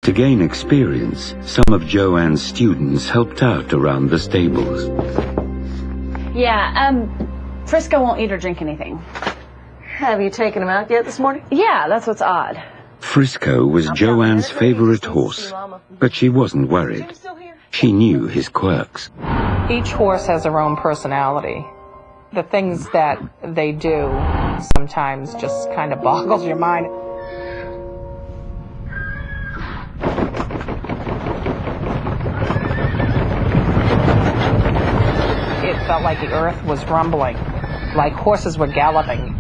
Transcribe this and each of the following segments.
To gain experience, some of Joanne's students helped out around the stables. Yeah, Frisco won't eat or drink anything. Have you taken him out yet this morning? Yeah, that's what's odd. Frisco was Joanne's favorite horse, but she wasn't worried. She knew his quirks. Each horse has their own personality. The things that they do sometimes just kind of boggles your mind. It felt like the earth was rumbling, like horses were galloping.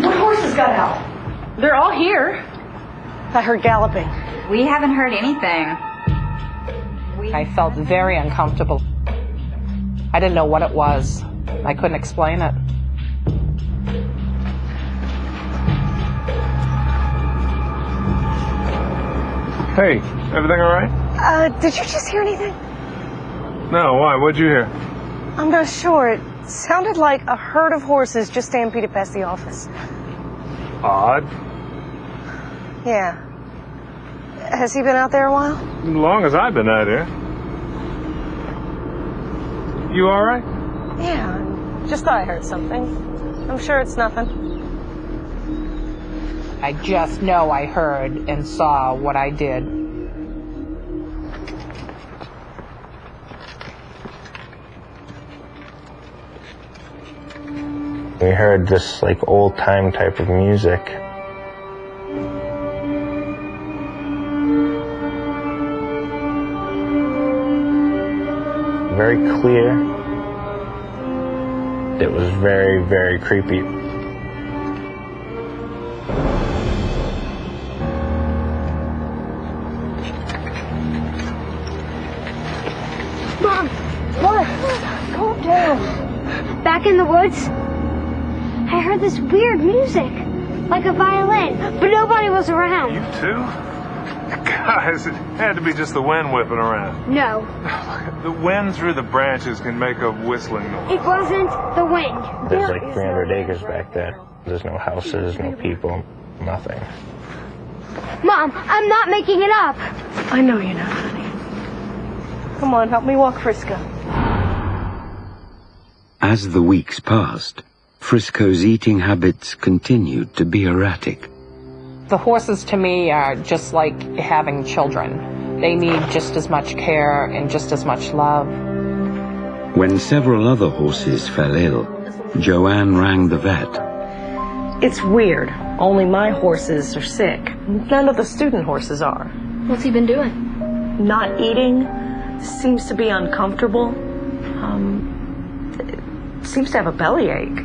What horses got out? They're all here. I heard galloping. We haven't heard anything. I felt very uncomfortable. I didn't know what it was. I couldn't explain it. Hey, everything all right? Did you just hear anything? No, why? What'd you hear? I'm not sure. It sounded like a herd of horses just stampeded past the office. Odd. Yeah. Has he been out there a while? As long as I've been out here. You all right? Yeah, just thought I heard something. I'm sure it's nothing. I just know I heard and saw what I did. We heard this like old-time type of music. Very clear. It was very, very creepy. Mom! What? Calm down. Back in the woods, I heard this weird music, like a violin, but nobody was around. You too? Guys, it had to be just the wind whipping around. No. The wind through the branches can make a whistling noise. It wasn't the wind. There's like 300 acres back there. There's no houses, no people, nothing. Mom, I'm not making it up. I know you're not, honey. Come on, help me walk Frisco. As the weeks passed, Frisco's eating habits continued to be erratic. The horses to me are just like having children. They need just as much care and just as much love. When several other horses fell ill, Joanne rang the vet. It's weird. Only my horses are sick. None of the student horses are. What's he been doing? Not eating. Seems to be uncomfortable. Seems to have a bellyache.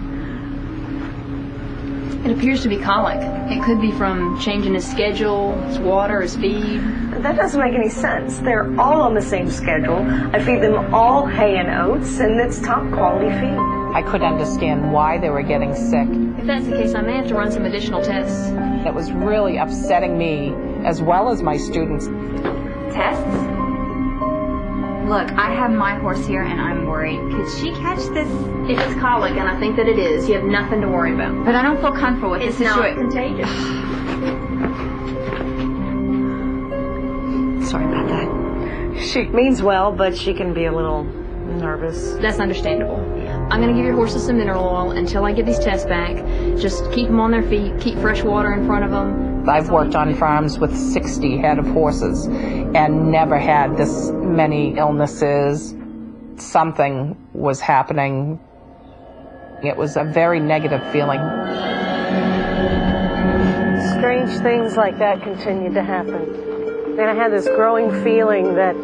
It appears to be colic. It could be from changing his schedule, his water, his feed. That doesn't make any sense. They're all on the same schedule. I feed them all hay and oats, and it's top quality feed. I couldn't understand why they were getting sick. If that's the case, I may have to run some additional tests. It was really upsetting me as well as my students. Tests? Look, I have my horse here and I'm worried. Could she catch this? If it's colic, and I think that it is, you have nothing to worry about. But I don't feel comfortable with It's this not situation. contagious. Sorry about that. She means well, but she can be a little nervous. That's understandable. I'm going to give your horses some mineral oil until I get these tests back. Just keep them on their feet, keep fresh water in front of them. I've worked on farms with 60 head of horses and never had this many illnesses. Something was happening. It was a very negative feeling. Strange things like that continued to happen. And I had this growing feeling that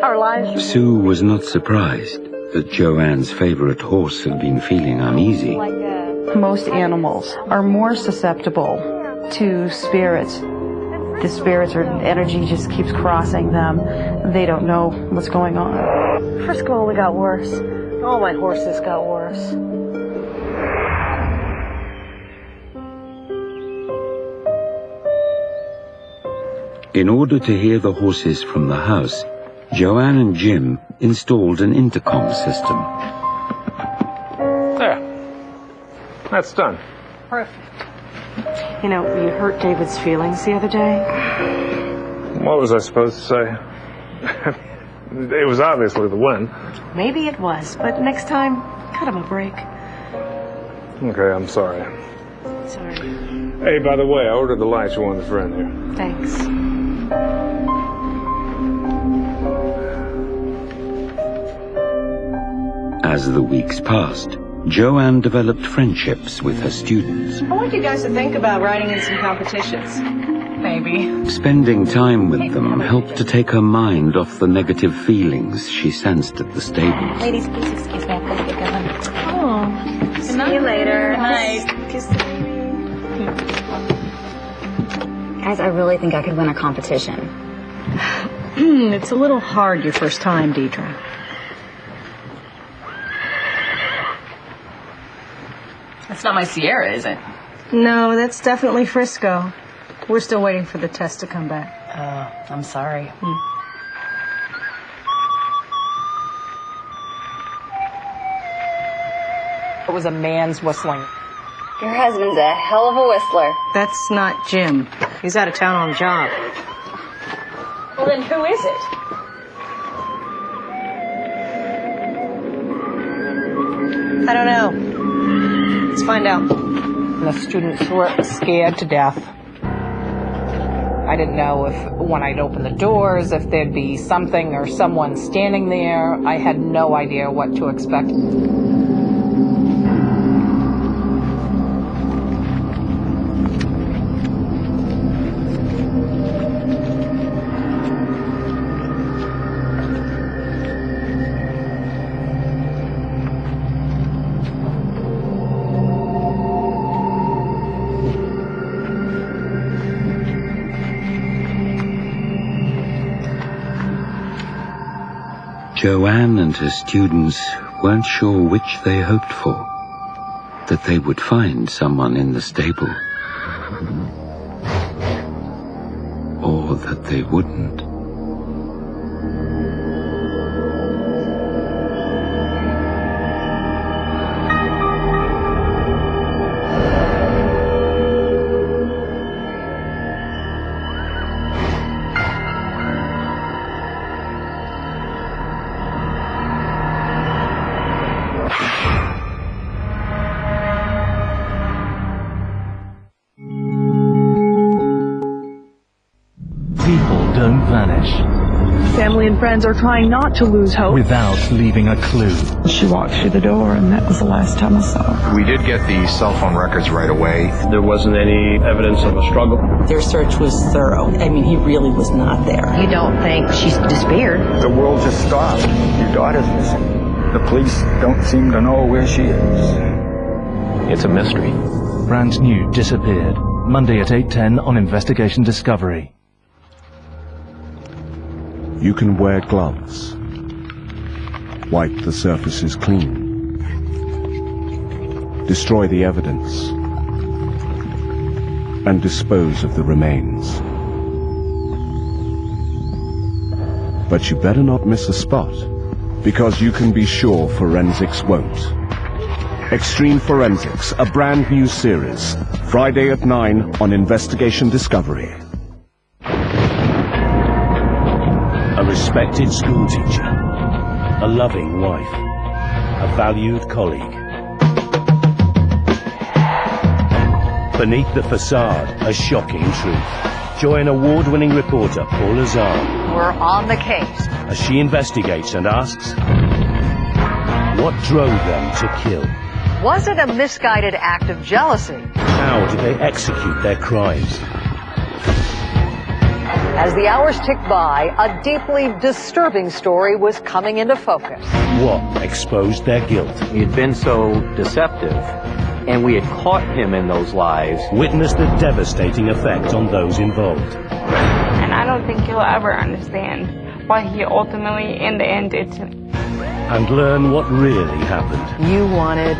our lives... Sue was not surprised that Joanne's favorite horse had been feeling uneasy. Most animals are more susceptible to spirits. The spirits or energy just keeps crossing them. They don't know what's going on. Frisco only got worse. All my horses got worse. In order to hear the horses from the house, Joanne and Jim installed an intercom system. There. That's done. Perfect. You know, you hurt David's feelings the other day. What was I supposed to say? It was obviously the wind. Maybe it was, but next time, cut him a break. Okay, I'm sorry. Sorry. Hey, by the way, I ordered the lights you wanted for in here. Thanks. As the weeks passed, Joanne developed friendships with her students. I want you guys to think about writing in some competitions. Maybe. Spending time with them helped to take her mind off the negative feelings she sensed at the stables. Ladies, please excuse me. I've got to get going. Oh. See you later. Nice. Guys, I really think I could win a competition. It's a little hard your first time, Deidre. That's not my Sierra, is it? No, that's definitely Frisco. We're still waiting for the test to come back. I'm sorry. It was a man's whistling. Your husband's a hell of a whistler. That's not Jim. He's out of town on a job. Well, then who is it? I don't know. Let's find out. And the students were scared to death. I didn't know if, when I'd open the doors, if there'd be something or someone standing there. I had no idea what to expect. Joanne and her students weren't sure which they hoped for, that they would find someone in the stable, or that they wouldn't. Don't vanish. Family and friends are trying not to lose hope. Without leaving a clue. She walked through the door, and that was the last time I saw her. We did get the cell phone records right away. There wasn't any evidence of a struggle. Their search was thorough. I mean, he really was not there. You don't think she's disappeared? The world just stopped. Your daughter's missing. The police don't seem to know where she is. It's a mystery. Brand new Disappeared. Monday at 8:10 on Investigation Discovery. You can wear gloves, wipe the surfaces clean, destroy the evidence, and dispose of the remains. But you better not miss a spot, because you can be sure forensics won't. Extreme Forensics, a brand new series, Friday at 9 on Investigation Discovery. A respected schoolteacher, a loving wife, a valued colleague. Beneath the facade, a shocking truth. Join award-winning reporter Paula Zahn. We're on the case. As she investigates and asks, what drove them to kill? Was it a misguided act of jealousy? How did they execute their crimes? As the hours ticked by, a deeply disturbing story was coming into focus. What exposed their guilt? He had been so deceptive, and we had caught him in those lies. Witness the devastating effect on those involved. And I don't think you'll ever understand why he ultimately, in the end, did to me. And learn what really happened. You wanted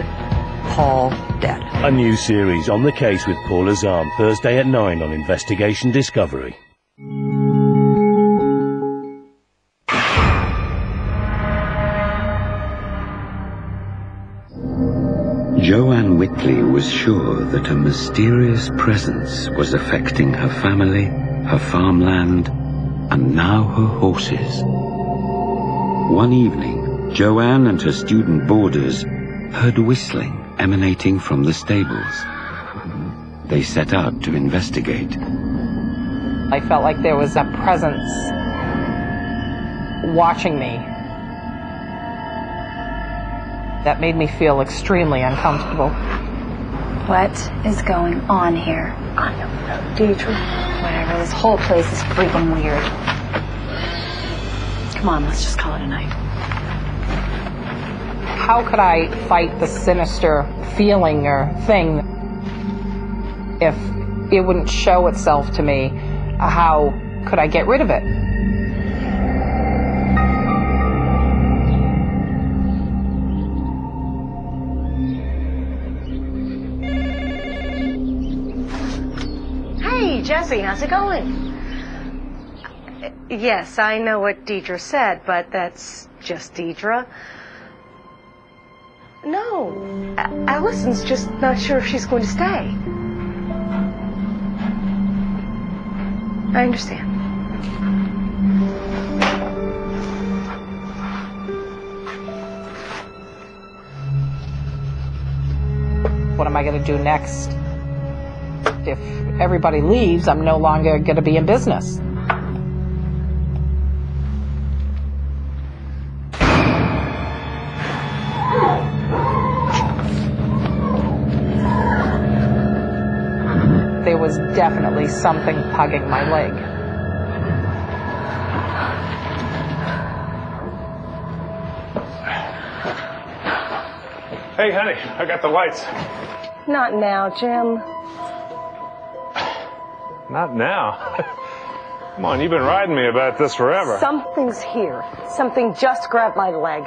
Paul dead. A new series on the case with Paula Zahn, Thursday at 9 on Investigation Discovery. Joanne Whitley was sure that a mysterious presence was affecting her family, her farmland, and now her horses. One evening, Joanne and her student boarders heard whistling emanating from the stables. They set out to investigate. I felt like there was a presence watching me that made me feel extremely uncomfortable. What is going on here? I don't know, Deidre. Whatever, this whole place is freaking weird. Come on, let's just call it a night. How could I fight the sinister feeling or thing if it wouldn't show itself to me? How could I get rid of it? Hey, Jesse, how's it going? Yes, I know what Deidre said, but that's just Deidre. No, Allison's just not sure if she's going to stay. I understand. What am I going to do next? If everybody leaves, I'm no longer going to be in business. There was definitely something tugging my leg. Hey, honey, I got the lights. Not now, Jim. Not now. Come on, you've been riding me about this forever. Something's here. Something just grabbed my leg.